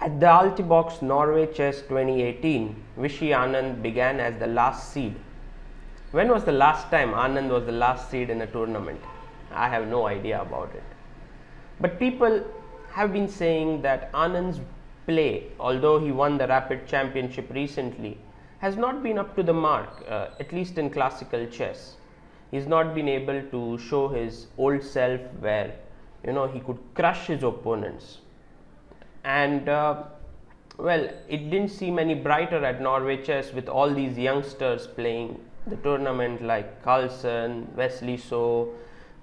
At the Altibox Norway Chess 2018, Vishy Anand began as the last seed. When was the last time Anand was the last seed in a tournament? I have no idea about it. But people have been saying that Anand's play, although he won the Rapid Championship recently, has not been up to the mark, at least in classical chess. He's not been able to show his old self where he could crush his opponents. And well, it didn't seem any brighter at Norway Chess with all these youngsters playing the tournament like Carlsen, Wesley So,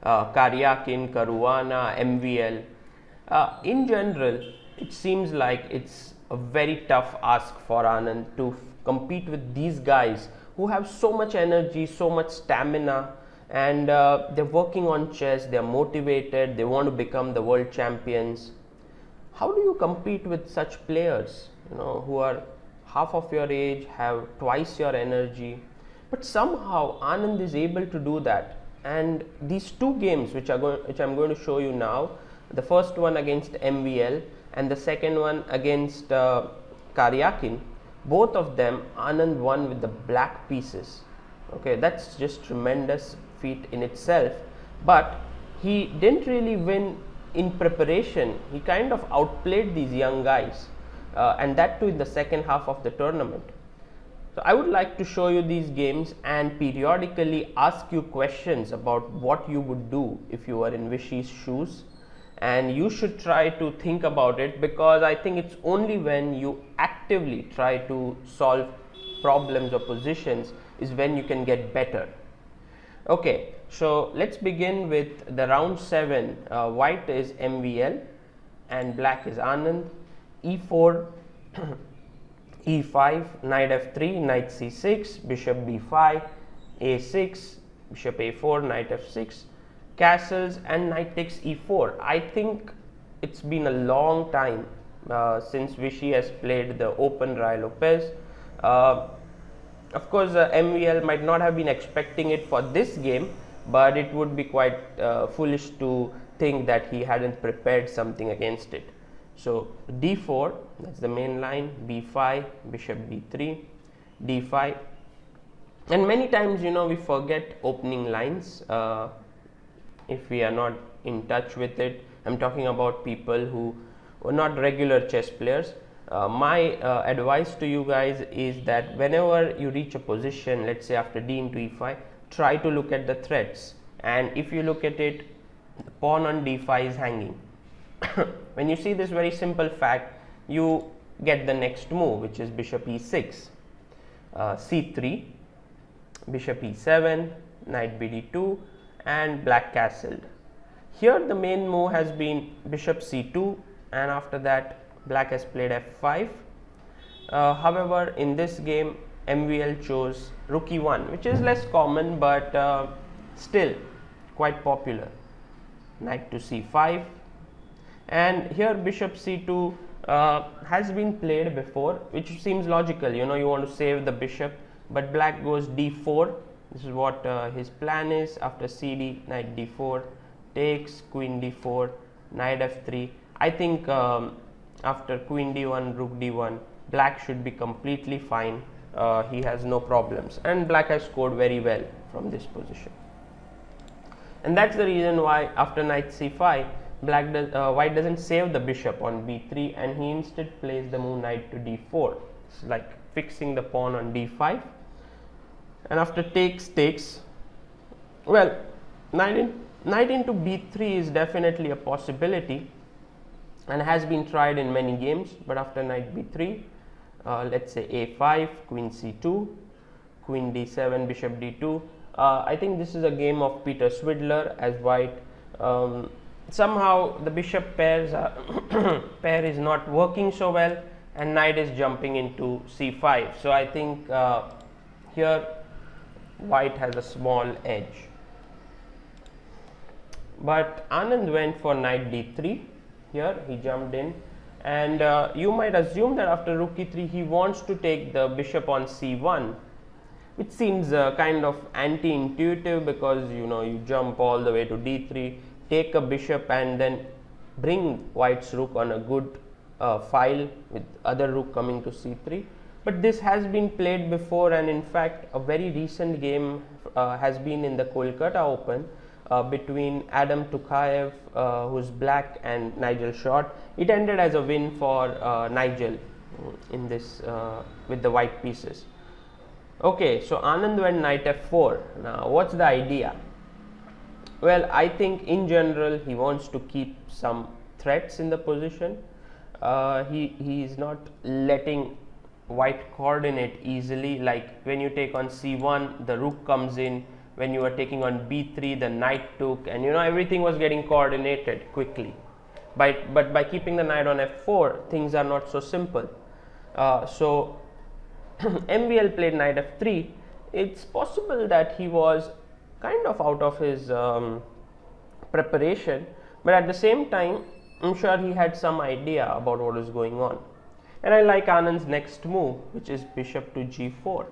Karjakin, Caruana, MVL. In general, it seems like it's a very tough ask for Anand to compete with these guys who have so much energy, so much stamina, and they're working on chess, they're motivated, they want to become the world champions. How do you compete with such players, who are half of your age, have twice your energy? But somehow Anand is able to do that. And these two games which I'm going to show you now, the first one against MVL and the second one against Karjakin, both of them Anand won with the black pieces. Okay, that's just tremendous feat in itself. But he didn't really win in preparation. He kind of outplayed these young guys, and that too in the second half of the tournament. So I would like to show you these games and periodically ask you questions about what you would do if you were in Vishy's shoes, and you should try to think about it, because I think it's only when you actively try to solve problems or positions is when you can get better. Okay, so let's begin with the round 7. White is MVL and black is Anand. E4, E5, knight F3, knight C6, bishop B5, A6, bishop A4, knight F6, castles, and knight takes E4. I think it's been a long time since Vishy has played the open Rai Lopez. Of course, MVL might not have been expecting it for this game, but it would be quite foolish to think that he hadn't prepared something against it. So D4, that's the main line, B5, bishop B3, D5, and many times we forget opening lines if we are not in touch with it. I'm talking about people who are not regular chess players. My advice to you guys is that whenever you reach a position, let's say after D into E5, try to look at the threats, and if you look at it, the pawn on D5 is hanging. When you see this very simple fact, you get the next move, which is bishop E6, C3, bishop E7, knight BD2, and black castled. Here the main move has been bishop C2, and after that black has played F5. However, in this game MVL chose rook E1, which is less common but still quite popular. Knight to C5, and here bishop C2 has been played before, which seems logical. You want to save the bishop, but black goes D4. This is what his plan is. After CD, knight D4 takes, queen D4, knight F3. I think after queen D1, rook D1, black should be completely fine. He has no problems, and black has scored very well from this position. And that's the reason why after knight C5, white doesn't save the bishop on B3, and he instead plays the move knight to D4. It's like fixing the pawn on D5. And after takes, well, knight into B3 is definitely a possibility and has been tried in many games. But after knight B3, let's say A5, queen C2, queen D7, bishop D2. I think this is a game of Peter Swidler, as white somehow the bishop pair is not working so well, and knight is jumping into C5. So I think here white has a small edge. But Anand went for knight D3. Here he jumped in, and you might assume that after rook E3 he wants to take the bishop on C1, which seems kind of anti-intuitive, because you jump all the way to D3, take a bishop, and then bring white's rook on a good file with other rook coming to c3. But this has been played before, and in fact a very recent game has been in the Kolkata Open between Adam Tukhaev, who's black, and Nigel Short. It ended as a win for Nigel in this with the white pieces. Okay, so Anand went knight f4. Now what's the idea? Well, I think in general he wants to keep some threats in the position. He is not letting white coordinate easily. Like when you take on c1, the rook comes in. When you are taking on b3, the knight took, and everything was getting coordinated quickly. But by keeping the knight on f4, things are not so simple. So MVL played knight f3. It's possible that he was kind of out of his preparation, but at the same time I'm sure he had some idea about what is going on. And I like Anand's next move, which is bishop to g4.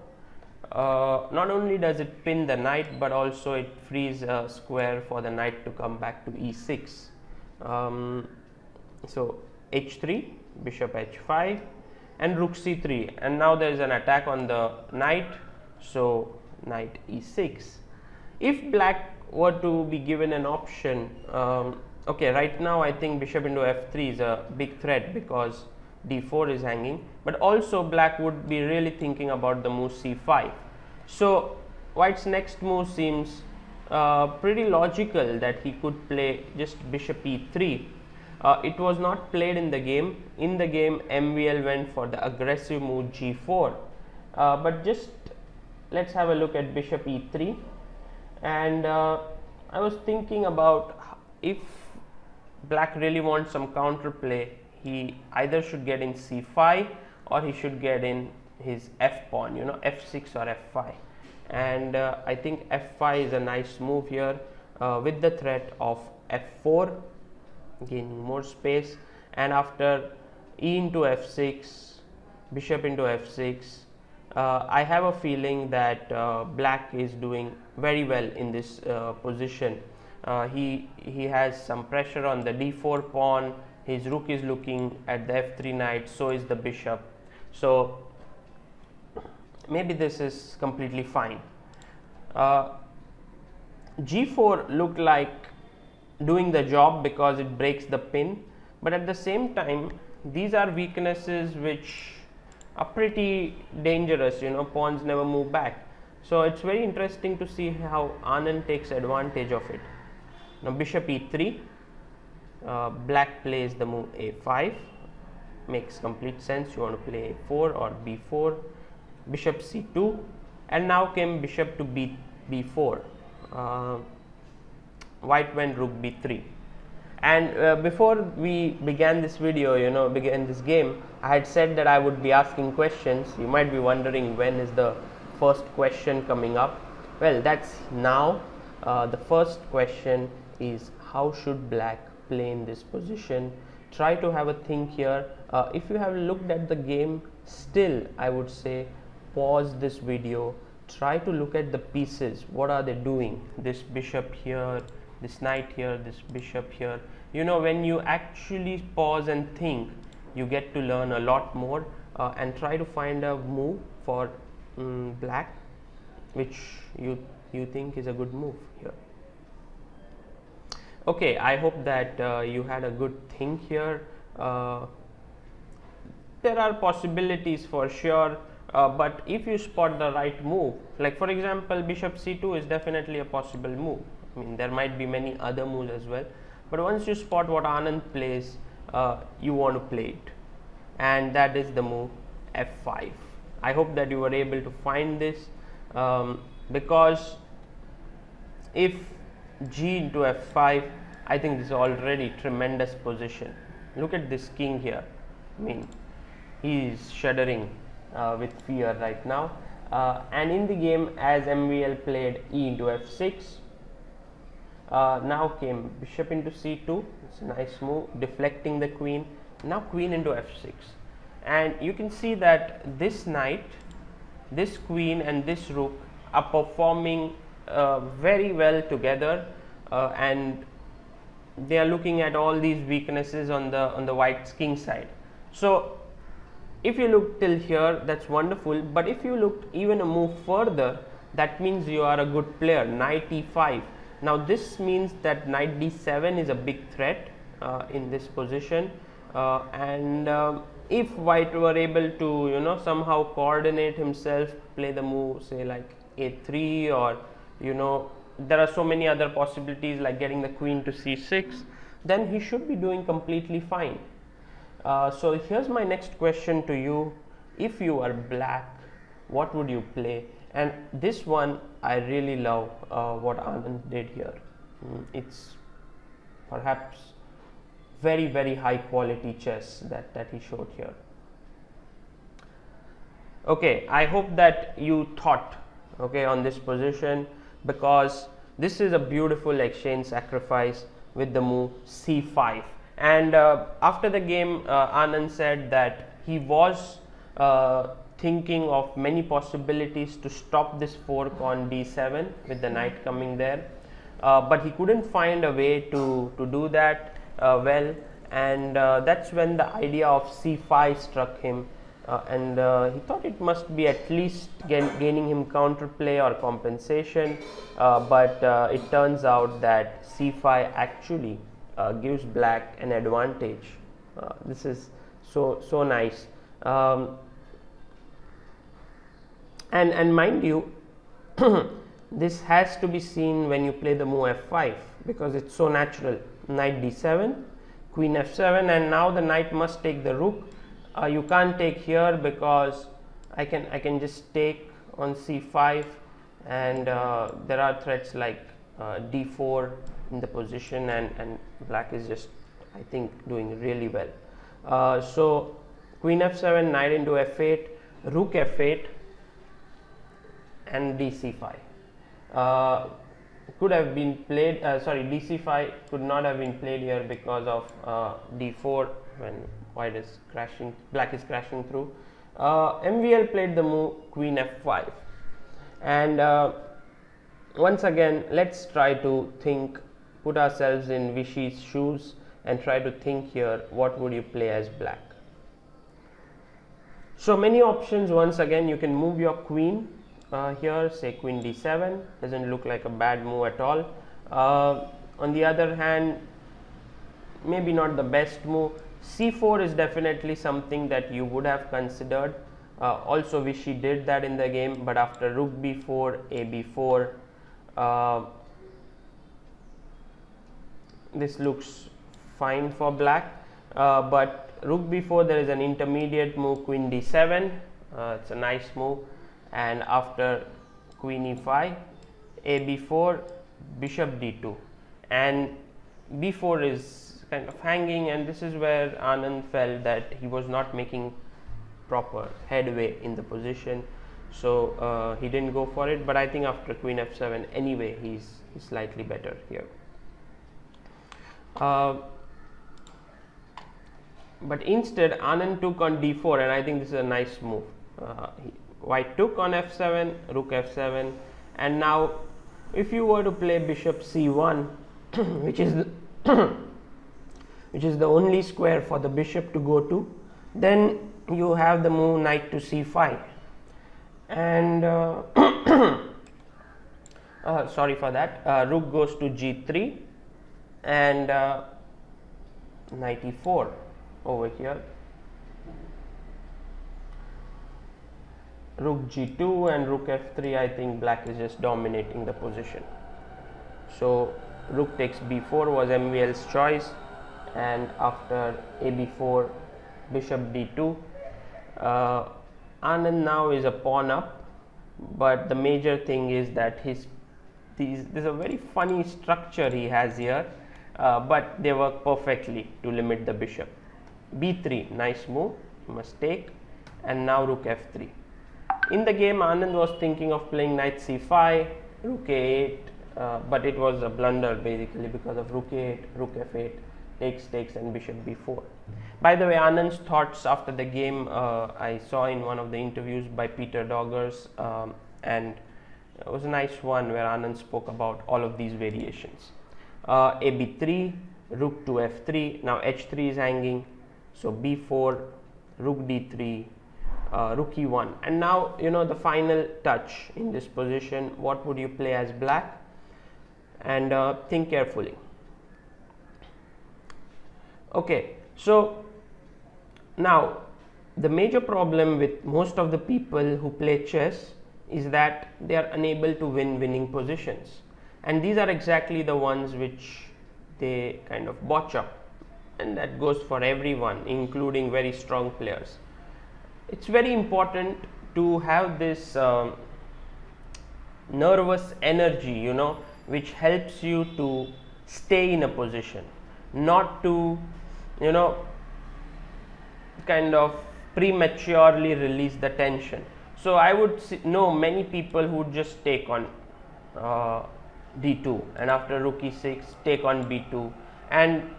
Not only does it pin the knight, but also it frees a square for the knight to come back to e6. So h3, bishop h5, and rook c3, and now there is an attack on the knight, so knight e6. If black were to be given an option, okay, right now I think bishop into f3 is a big threat because d4 is hanging, but also black would be really thinking about the move c5. So white's next move seems pretty logical, that he could play just bishop e3. It was not played in the game. In the game, MVL went for the aggressive move g4, but just let's have a look at bishop e3. And I was thinking about if black really wants some counter play, he either should get in c5 or he should get in his f pawn, f6 or f5. And I think f5 is a nice move here with the threat of f4, gaining more space. And after e into f6, bishop into f6, I have a feeling that black is doing very well in this position. He has some pressure on the d4 pawn. His rook is looking at the f3 knight, so is the bishop. So maybe this is completely fine. G4 looked like doing the job because it breaks the pin, but at the same time these are weaknesses which are pretty dangerous. Pawns never move back. So it's very interesting to see how Anand takes advantage of it. Now bishop e3, black plays the move a5, makes complete sense. You want to play a4 or b4, bishop c2, and now came bishop to b4. White went rook b3. And before we began this video, began this game, I had said that I would be asking questions. You might be wondering when is the first question coming up. Well, that's now. The first question is, how should black play in this position? Try to have a think here. If you have looked at the game, still I would say pause this video, try to look at the pieces. What are they doing? This bishop here, this knight here, this bishop here. When you actually pause and think, you get to learn a lot more, and try to find a move for black which you think is a good move here. Okay, I hope that you had a good think here. There are possibilities for sure, but if you spot the right move, like for example bishop c2 is definitely a possible move. I mean, there might be many other moves as well, but once you spot what Anand plays, you want to play it, and that is the move f5. I hope that you were able to find this, because if g into f5, I think this is already tremendous position. Look at this king here. I mean, he is shuddering with fear right now. And in the game, as MVL played e into f6, now came bishop into c2. It's a nice move, deflecting the queen. Now queen into f6, and you can see that this knight, this queen, and this rook are performing very well together, and they are looking at all these weaknesses on the white's king side. So if you look till here, that's wonderful, but if you look even a move further, that means you are a good player. Knight e5. Now this means that knight d7 is a big threat in this position, if white were able to somehow coordinate himself, play the move say like a3, or there are so many other possibilities like getting the queen to c6, then he should be doing completely fine. So here's my next question to you. If you are black, what would you play? And this one I really love what Anand did here. It's perhaps very high quality chess that he showed here. Okay, I hope that you thought on this position, because this is a beautiful exchange sacrifice with the move c5. And after the game, Anand said that he was thinking of many possibilities to stop this fork on d7 with the knight coming there, but he couldn't find a way to do that well, and that's when the idea of c5 struck him, and he thought it must be at least gaining him counterplay or compensation, but it turns out that c5 actually gives black an advantage. This is so nice. And mind you, this has to be seen when you play the move f5, because it's so natural. Knight d7, queen f7, and now the knight must take the rook. You can't take here because I can just take on c5, and there are threats like d4 in the position, and black is just, I think, doing really well. So queen f7, knight into f8, rook f8, and dc5 could have been played. Sorry, dc5 could not have been played here because of d4 when white is crashing, black is crashing through. MVL played the move queen f5, and once again let's try to think, put ourselves in Vishy's shoes and try to think here, what would you play as black? So many options. Once again, you can move your queen here, say queen d7, doesn't look like a bad move at all. On the other hand, maybe not the best move. c4 is definitely something that you would have considered. Also Vishy did that in the game, but after rook b4, a b4, this looks fine for black, but rook b4, there is an intermediate move, queen d7, it's a nice move, and after queen e5, a b4, bishop d2, and b4 is kind of hanging, and this is where Anand felt that he was not making proper headway in the position, so he didn't go for it. But I think after queen f7 anyway, he's slightly better here. But instead Anand took on d4, and I think this is a nice move. White took on f7, rook f7, and now if you were to play bishop c1 which is the only square for the bishop to go to, then you have the move knight to c5, and sorry for that, rook goes to g3, and knight e4 over here, rook g2 and rook f3. I think black is just dominating the position. So rook takes b4 was MVL's choice, and after a b4, bishop d2, Anand now is a pawn up, but the major thing is that there's a very funny structure he has here, but they work perfectly to limit the bishop. b3, nice move, you must take, and now rook f3. In the game, Anand was thinking of playing knight c5, rook a8, but it was a blunder basically because of rook a8, rook f8, takes, and bishop b4. By the way, Anand's thoughts after the game I saw in one of the interviews by Peter Doggers, and it was a nice one where Anand spoke about all of these variations. a b3, rook to f3, now h3 is hanging, so b4, rook d3, rook e1. And now, you know, the final touch in this position, what would you play as black? And think carefully. Okay, so now the major problem with most of the people who play chess is that they are unable to win winning positions, and these are exactly the ones which they kind of botch up, and that goes for everyone, including very strong players. It's very important to have this nervous energy, you know, which helps you to stay in a position, not to, you know, kind of prematurely release the tension. So I would know many people who would just take on d2, and after rook e6 take on b2, and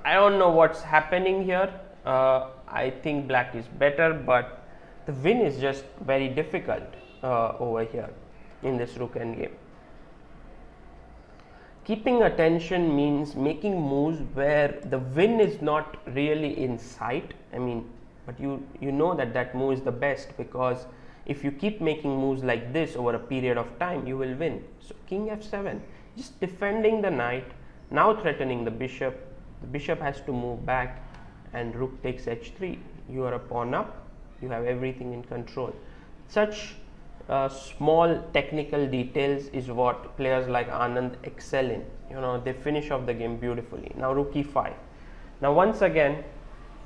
I don't know what's happening here. I think black is better, but the win is just very difficult over here in this rook endgame. Keeping attention means making moves where the win is not really in sight. I mean, but you know that move is the best, because if you keep making moves like this over a period of time, you will win. So king f7, just defending the knight, now threatening the bishop. The bishop has to move back, and rook takes h3. You are a pawn up, you have everything in control. Such small technical details is what players like Anand excel in. You know, they finish off the game beautifully. Now rook e5. Now once again,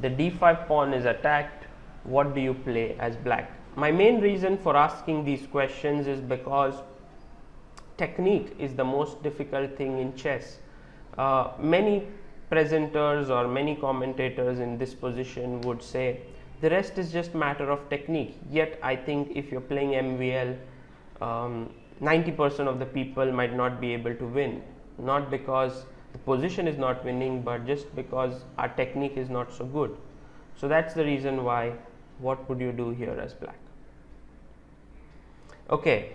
the d5 pawn is attacked. What do you play as black? My main reason for asking these questions is because technique is the most difficult thing in chess. Many presenters or many commentators in this position would say the rest is just matter of technique. Yet I think if you're playing MVL, 90% of the people might not be able to win, not because the position is not winning, but just because our technique is not so good. So that's the reason why. What would you do here as black? Okay,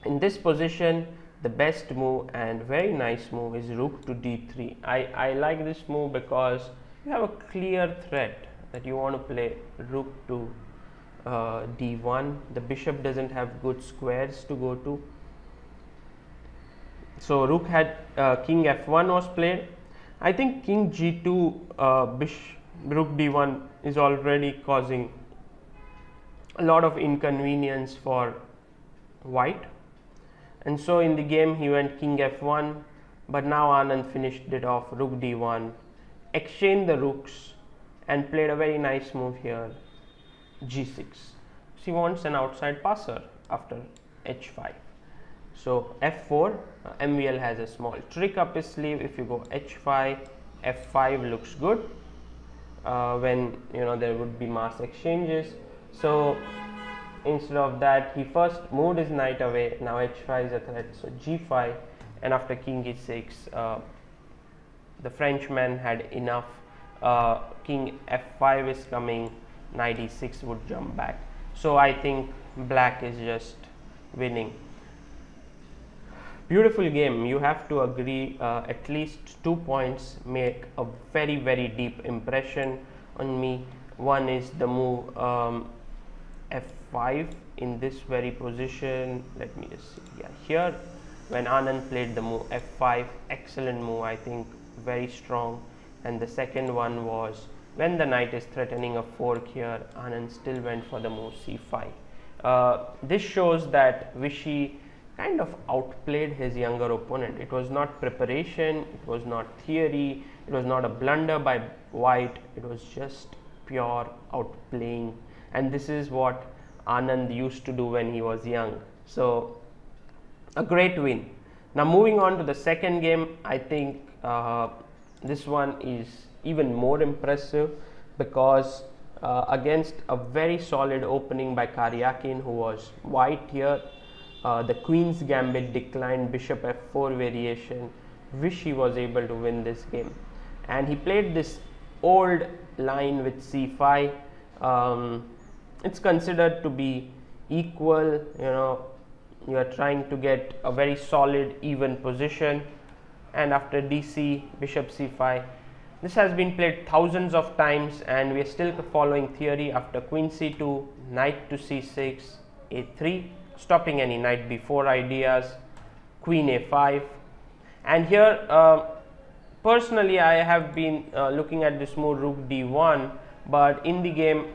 in this position, the best move and very nice move is rook to d3. I like this move because you have a clear threat that you want to play rook to d1. The bishop doesn't have good squares to go to. So rook had king f1 was played. I think king g2, rook d1 is already causing a lot of inconvenience for white, and so in the game he went king f1, but now Anand finished it off rook d1, exchanged the rooks and played a very nice move here, g6. He wants an outside passer after h5. So f4, MVL has a small trick up his sleeve. If you go h5, f5 looks good when you know there would be mass exchanges. So instead of that, he first moved his knight away. Now h5 is a threat, so g5, and after king e6, the Frenchman had enough. King f5 is coming, knight e6 would jump back. So I think black is just winning. Beautiful game. You have to agree, at least 2 points make a very, very deep impression on me. One is the move f5 in this very position. Let me just see. Yeah, here when Anand played the move f5, excellent move, I think, very strong. And the second one was when the knight is threatening a fork here, Anand still went for the move c5. This shows that Vishy kind of outplayed his younger opponent. It was not preparation, it was not theory, it was not a blunder by white, it was just pure outplaying. And this is what Anand used to do when he was young. So a great win. Now moving on to the second game, I think this one is even more impressive because against a very solid opening by Karjakin, who was white here, the queen's gambit declined, bishop f4 variation, Vishy was able to win this game. And he played this old line with c5. It's considered to be equal, you know, you are trying to get a very solid even position. And after dc, bishop c5, This has been played thousands of times and we are still following theory. After queen c2, knight to c6, a3, stopping any knight b4 ideas, queen a5. And here personally I have been looking at this move rook d1, but in the game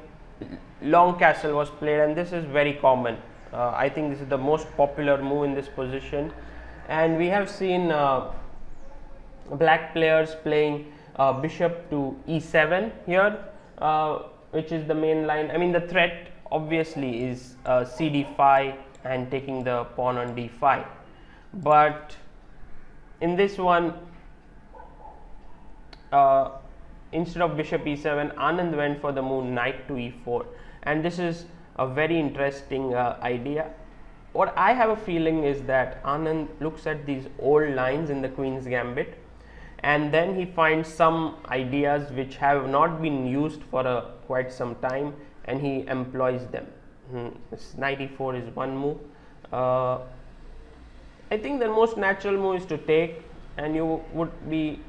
long castle was played and this is very common. I think this is the most popular move in this position, and we have seen black players playing bishop to e7 here, which is the main line. I mean, the threat obviously is cd5 and taking the pawn on d5, but in this one instead of bishop e7, Anand went for the move knight to e4, and this is a very interesting idea. What I have a feeling is that Anand looks at these old lines in the Queen's Gambit and then he finds some ideas which have not been used for quite some time and he employs them. This knight e4 is one move. I think the most natural move is to take, and you would be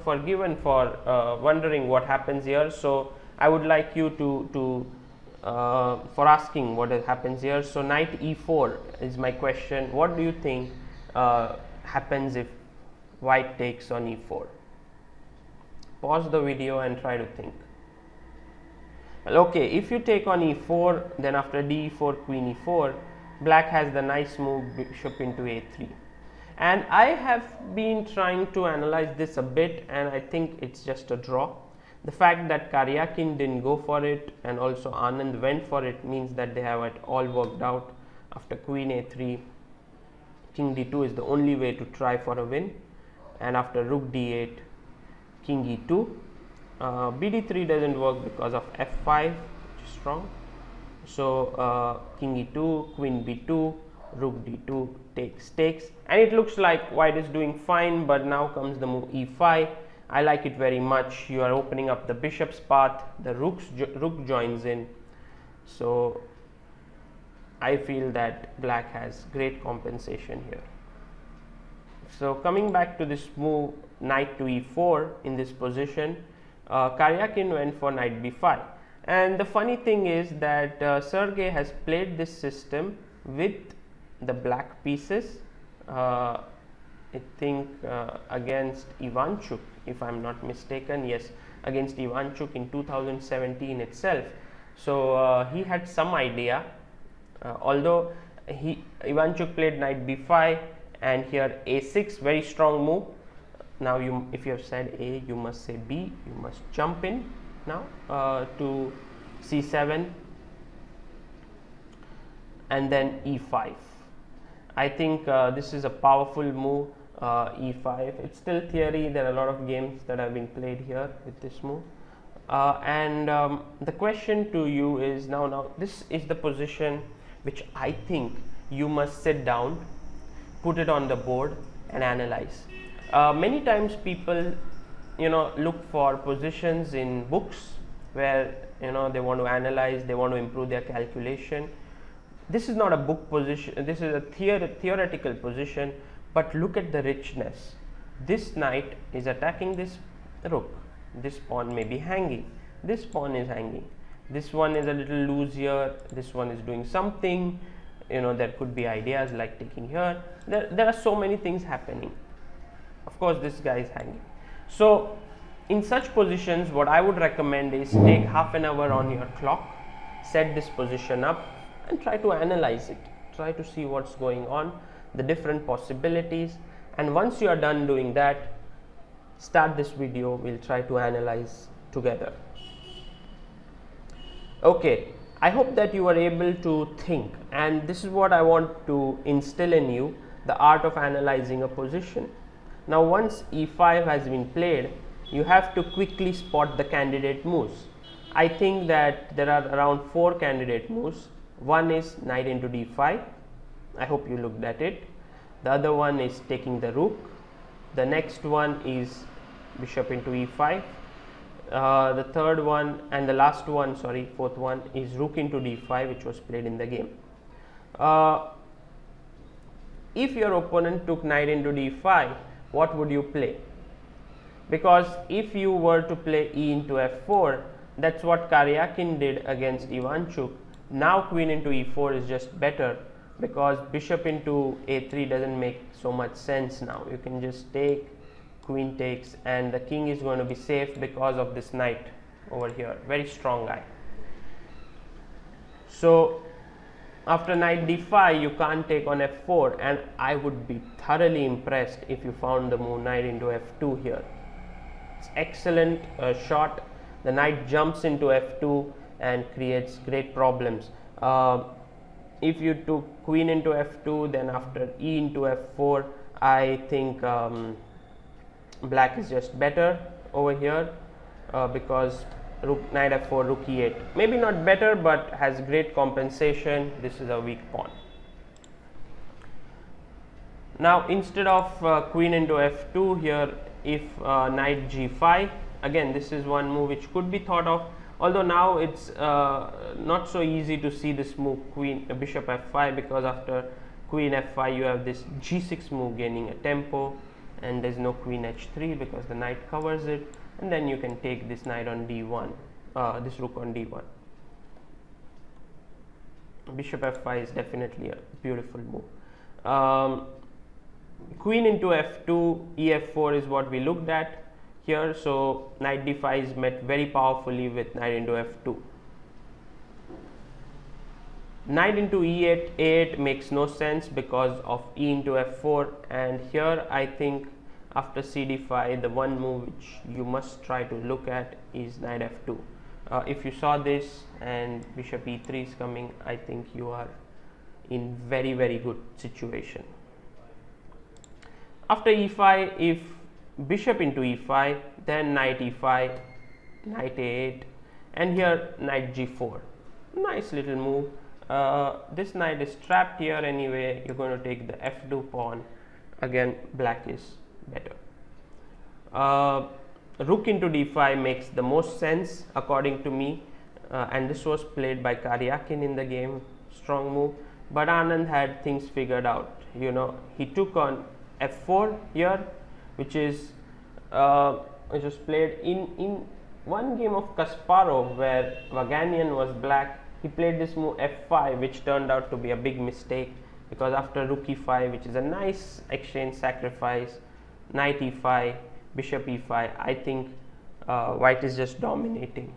forgiven for wondering what happens here. So I would like you to for asking what happens here. So knight e4 is my question. What do you think happens if white takes on e4? Pause the video and try to think. Well, okay, if you take on e4, then after d4, queen e4, black has the nice move bishop into a3. And I have been trying to analyze this a bit, and I think it's just a draw. The fact that Karjakin didn't go for it and also Anand went for it means that they have it all worked out. After queen a3, king d2 is the only way to try for a win, and after rook d8, king e2, bd3 doesn't work because of f5, which is strong. So king e2, queen b2, rook d2 takes, and it looks like white is doing fine, but now comes the move e5. I like it very much. You are opening up the bishop's path, the rook joins in, so I feel that black has great compensation here. So coming back to this move knight to e4 in this position, Karjakin went for knight b5, and the funny thing is that Sergey has played this system with the black pieces, I think against Ivanchuk, if I am not mistaken. Yes, against Ivanchuk in 2017 itself. So he had some idea, although Ivanchuk played knight b5 and here a6, very strong move. Now if you have said A, you must say B, you must jump in now to c7 and then e5. I think this is a powerful move, e5. It's still theory. There are a lot of games that have been played here with this move. The question to you is now this is the position which I think you must sit down, put it on the board and analyze. Many times people look for positions in books where they want to analyze, they want to improve their calculation. This is not a book position, this is a theoretical position, but look at the richness. This knight is attacking this rook, this pawn may be hanging, this pawn is hanging, this one is a little loose here, this one is doing something, there could be ideas like taking here. There are so many things happening. Of course this guy is hanging. So in such positions, what I would recommend is take half an hour on your clock, set this position up and try to analyze it, try to see what's going on, the different possibilities, and once you are done doing that, start this video. We'll try to analyze together. Okay, I hope that you are able to think, and this is what I want to instill in you, the art of analyzing a position. Now once e5 has been played, you have to quickly spot the candidate moves. I think that there are around 4 candidate moves. One is knight into d5. I hope you looked at it. The other one is taking the rook. The next one is bishop into e5. The third one and the last one, fourth one is rook into d5, which was played in the game. If your opponent took knight into d5, what would you play? because if you were to play e into f4, that's what Karjakin did against Ivanchuk. Now queen into e4 is just better, because bishop into a3 doesn't make so much sense now. You can just take, queen takes, and the king is going to be safe because of this knight over here. Very strong guy. So after knight d5, you can't take on f4, and I would be thoroughly impressed if you found the move knight into f2 here. It's excellent shot. The knight jumps into f2 and creates great problems. If you took queen into f2, then after e into f4, I think black is just better over here, because knight f4, rook e8, maybe not better, but has great compensation. This is a weak pawn. Now instead of queen into f2 here, if knight g5, again this is one move which could be thought of, although now it's not so easy to see this move bishop f5, because after queen f5 you have this g6 move gaining a tempo, and there's no queen h3 because the knight covers it, and then you can take this knight on d1, this rook on d1. Bishop f5 is definitely a beautiful move. Queen into f2, ef4 is what we looked at here. So knight d5 is met very powerfully with knight into f2. Knight into e8, a8 makes no sense because of e into f4, and here I think after cd5 the one move which you must try to look at is knight f2. If you saw this and bishop e3 is coming, I think you are in very good situation. After e5, if bishop into e5, then knight e5, knight a8, and here knight g4. Nice little move. This knight is trapped here anyway. You're going to take the f2 pawn. Again, black is better. Rook into d5 makes the most sense according to me, and this was played by Karjakin in the game. Strong move, but Anand had things figured out. You know, he took on f4 here, which is played in one game of Kasparov where Vaganian was black. He played this move f5, which turned out to be a big mistake, because after rook e5, which is a nice exchange sacrifice, knight e5, bishop e5, I think white is just dominating.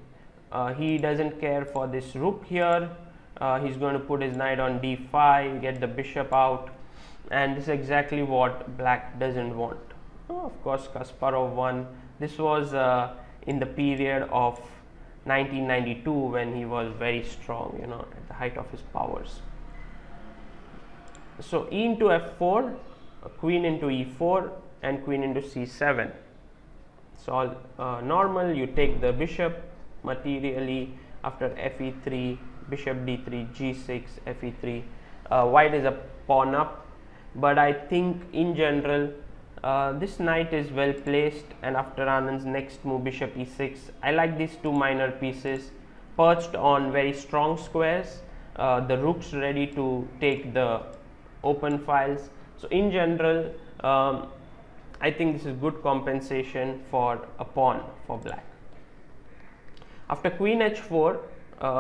He doesn't care for this rook here. He's going to put his knight on d5, get the bishop out, and this is exactly what black doesn't want. Of course, Kasparov won. This was in the period of 1992 when he was very strong, you know, at the height of his powers. So e into f4, queen into e4, and queen into c7. It's all normal. You take the bishop materially after fe3, bishop d3, g6, fe3. White is a pawn up, but I think in general this knight is well placed, and after Anand's next move bishop e6, I like these two minor pieces perched on very strong squares, the rooks ready to take the open files. So in general I think this is good compensation for a pawn for black. After queen h4,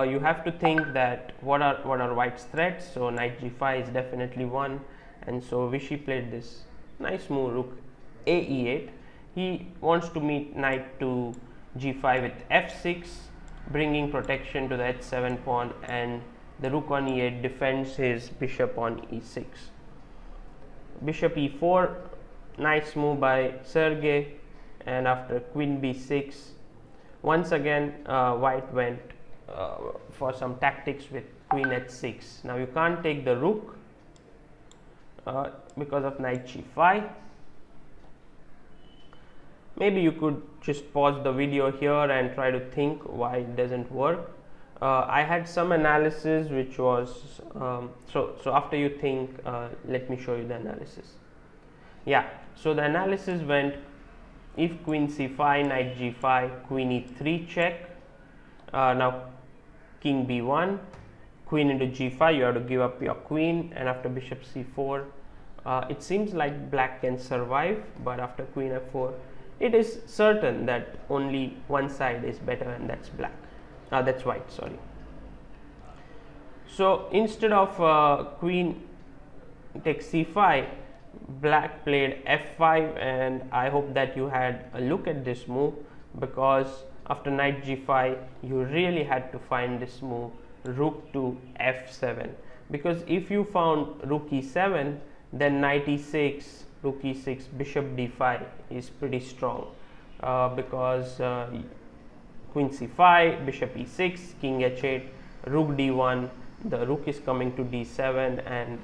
you have to think that what are white's threats. So knight g5 is definitely one, and so Vishy played this nice move, rook a e8. He wants to meet knight to g5 with f6, bringing protection to the h7 pawn, and the rook on e8 defends his bishop on e6. Bishop e4, nice move by Sergey, and after queen b6, once again white went for some tactics with queen h6. Now you can't take the rook because of knight g5. Maybe you could just pause the video here and try to think why it doesn't work. I had some analysis which was so after you think, let me show you the analysis. Yeah, so the analysis went: if queen c5, knight g5, queen e3 check, now king b1, queen into g5, you have to give up your queen, and after bishop c4, it seems like black can survive, but after queen f4, it is certain that only one side is better, and that's black. That's white, sorry. So instead of queen takes c5, black played f5, and I hope that you had a look at this move, because after knight g5 you really had to find this move, rook to f7, because if you found rook e7, then knight e6, rook e6, bishop d5 is pretty strong, because queen c5, bishop e6, king h8, rook d1, the rook is coming to d7 and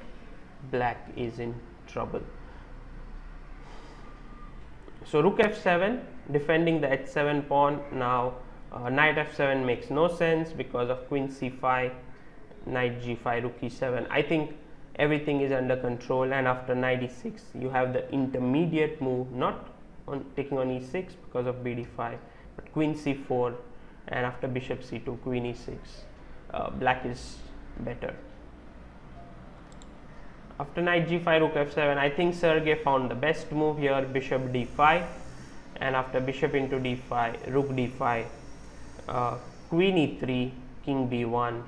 black is in trouble. So rook f7, defending the h7 pawn. Now knight f7 makes no sense because of queen c5, knight g5, rook e7. I think everything is under control, and after knight e6 you have the intermediate move, not on taking on e6 because of bd5, but queen c4, and after bishop c2, queen e6, black is better. After knight g5, rook f7, I think Sergey found the best move here, bishop d5, and after bishop into d5, rook d5, queen e3, king b1.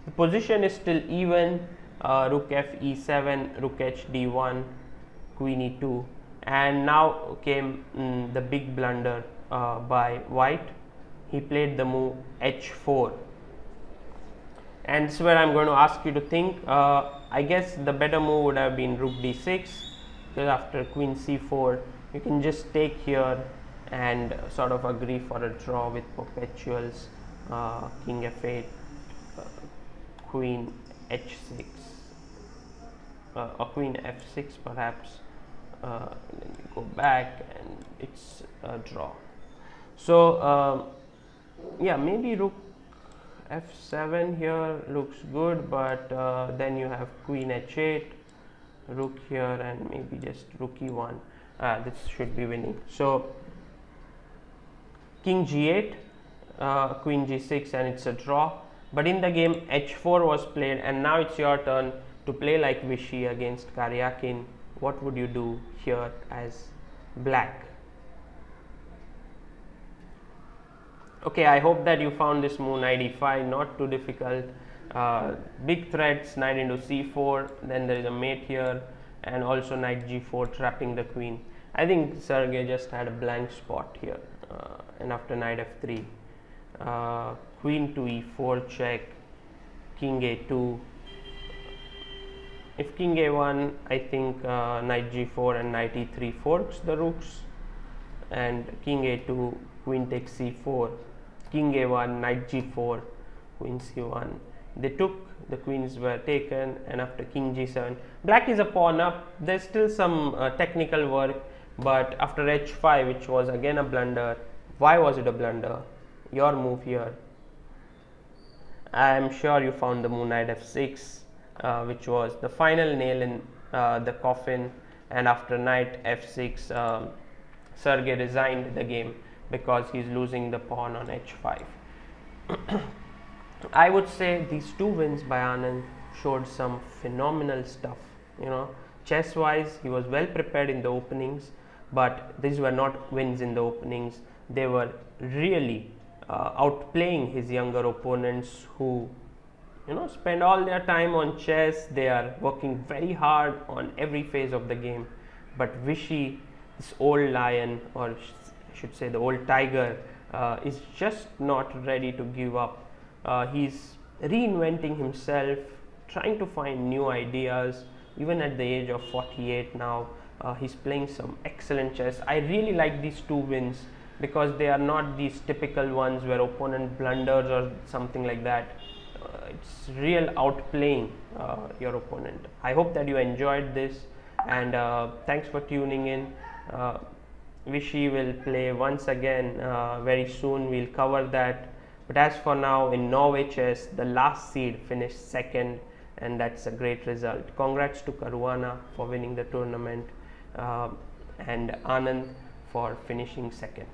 The position is still even, rook f e7, rook h d1, queen e2, and now came the big blunder by white. He played the move h4, and this is where I'm going to ask you to think. I guess the better move would have been rook d6, because after queen c4 you can just take here and sort of agree for a draw with perpetuals, king f8, queen h6, or queen f6 perhaps, then you go back and it's a draw. So yeah, maybe rook f7 here looks good, but then you have queen h8, rook here, and maybe just rook e1. This should be winning. So king g8, queen g6, and it's a draw. But in the game h4 was played, and now it's your turn to play like Vishy against Karjakin. What would you do here as black? Okay, I hope that you found this move knight e5 not too difficult. Big threats, knight into c4, then there is a mate here, and also knight g4 trapping the queen. I think Sergey just had a blank spot here, and after knight f3, queen to e4 check, king a2. If king a1, I think knight g4 and knight e3 forks the rooks, and king a2, queen takes c4, king a1, knight g4, queen c1. They took, the queens were taken, and after king g7, black is a pawn up. There's still some technical work, but after h5, which was again a blunder. Why was it a blunder? Your move here. I am sure you found the move knight f6, which was the final nail in the coffin, and after knight f6, Sergey resigned the game because he's losing the pawn on h5. I would say these two wins by Anand showed some phenomenal stuff. You know, chess wise he was well prepared in the openings, but these were not wins in the openings. They were really outplaying his younger opponents, who, you know, spend all their time on chess. They are working very hard on every phase of the game, but Vishy, this old lion, or I should say the old tiger, is just not ready to give up. He's reinventing himself, trying to find new ideas. Even at the age of 48 now, he's playing some excellent chess. I really like these two wins because they are not these typical ones where opponent blunders or something like that. It's real outplaying your opponent. I hope that you enjoyed this, and thanks for tuning in. Vishy will play once again very soon. We'll cover that. But as for now, in Norway Chess, the last seed finished second, and that's a great result. Congrats to Caruana for winning the tournament, and Anand for finishing second.